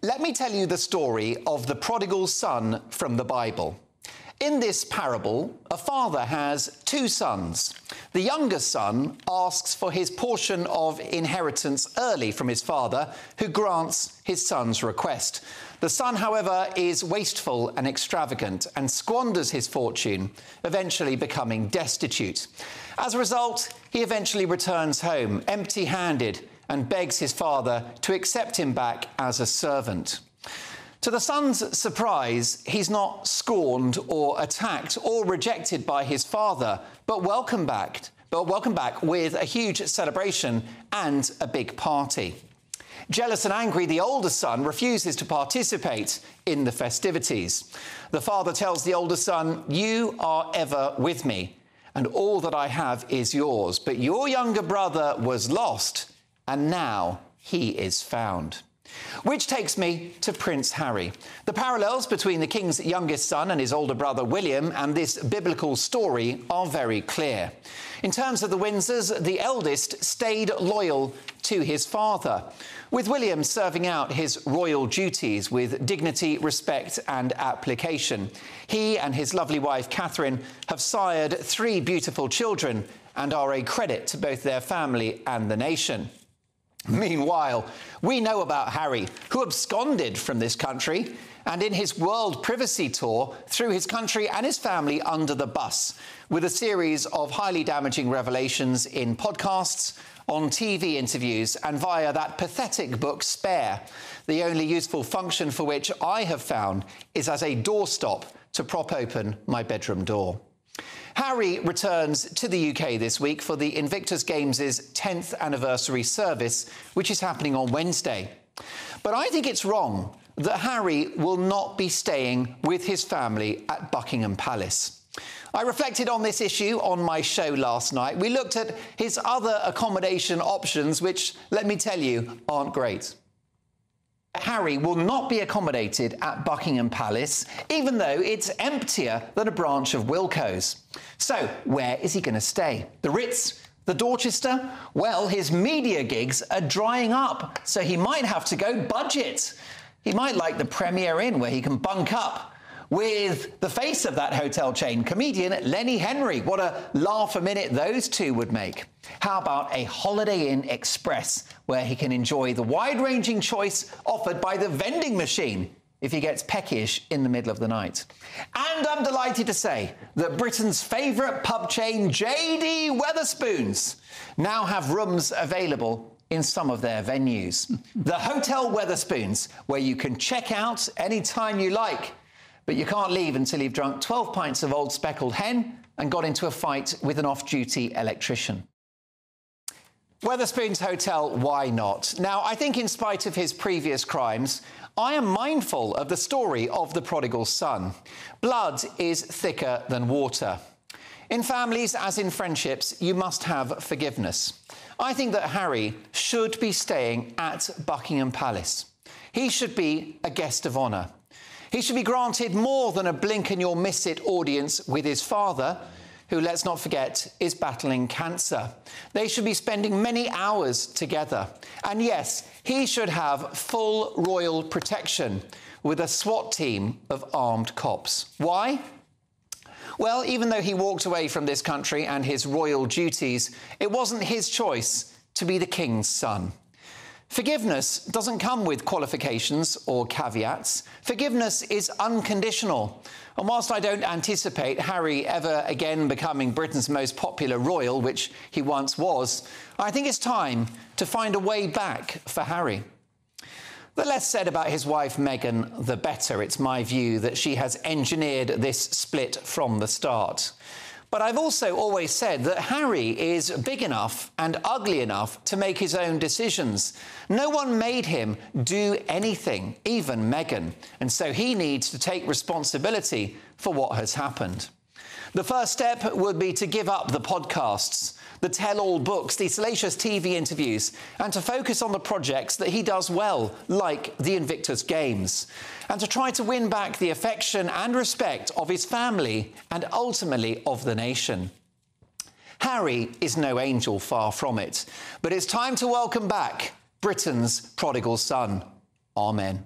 Let me tell you the story of the prodigal son from the Bible. In this parable, a father has two sons. The younger son asks for his portion of inheritance early from his father, who grants his son's request. The son, however, is wasteful and extravagant and squanders his fortune, eventually becoming destitute. As a result, he eventually returns home empty-handed and begs his father to accept him back as a servant. To the son's surprise, he's not scorned or attacked or rejected by his father, but welcomed back with a huge celebration and a big party. Jealous and angry, the older son refuses to participate in the festivities. The father tells the older son, "You are ever with me, and all that I have is yours. But your younger brother was lost, and now he is found." Which takes me to Prince Harry. The parallels between the king's youngest son and his older brother William and this biblical story are very clear. In terms of the Windsors, the eldest stayed loyal to his father, with William serving out his royal duties with dignity, respect and application. He and his lovely wife Catherine have sired 3 beautiful children and are a credit to both their family and the nation. Meanwhile, we know about Harry, who absconded from this country and in his world privacy tour threw his country and his family under the bus, with a series of highly damaging revelations in podcasts, on TV interviews and via that pathetic book Spare, the only useful function for which I have found is as a doorstop to prop open my bedroom door. Harry returns to the UK this week for the Invictus Games' 10th anniversary service, which is happening on Wednesday. But I think it's wrong that Harry will not be staying with his family at Buckingham Palace. I reflected on this issue on my show last night. We looked at his other accommodation options, which, let me tell you, aren't great. Harry will not be accommodated at Buckingham Palace, even though it's emptier than a branch of Wilko's. So, where is he going to stay? The Ritz? The Dorchester? Well, his media gigs are drying up, so he might have to go budget. He might like the Premier Inn, where he can bunk up with the face of that hotel chain, comedian Lenny Henry. What a laugh a minute those two would make. How about a Holiday Inn Express, where he can enjoy the wide-ranging choice offered by the vending machine if he gets peckish in the middle of the night? And I'm delighted to say that Britain's favourite pub chain, JD Wetherspoons, now have rooms available in some of their venues. The Hotel Wetherspoons, where you can check out any time you like, but you can't leave until you've drunk 12 pints of old speckled hen and got into a fight with an off-duty electrician. Wetherspoons Hotel, why not? Now, I think in spite of his previous crimes, I am mindful of the story of the prodigal son. Blood is thicker than water. In families, as in friendships, you must have forgiveness. I think that Harry should be staying at Buckingham Palace. He should be a guest of honour. He should be granted more than a blink-and-you'll-miss-it audience with his father, who, let's not forget, is battling cancer. They should be spending many hours together. And yes, he should have full royal protection with a SWAT team of armed cops. Why? Well, even though he walked away from this country and his royal duties, it wasn't his choice to be the king's son. Forgiveness doesn't come with qualifications or caveats. Forgiveness is unconditional. And whilst I don't anticipate Harry ever again becoming Britain's most popular royal, which he once was, I think it's time to find a way back for Harry. The less said about his wife Meghan, the better. It's my view that she has engineered this split from the start. But I've also always said that Harry is big enough and ugly enough to make his own decisions. No one made him do anything, even Meghan, and so he needs to take responsibility for what has happened. The first step would be to give up the podcasts, the tell-all books, the salacious TV interviews, and to focus on the projects that he does well, like the Invictus Games, and to try to win back the affection and respect of his family and ultimately of the nation. Harry is no angel, far from it, but it's time to welcome back Britain's prodigal son. Amen.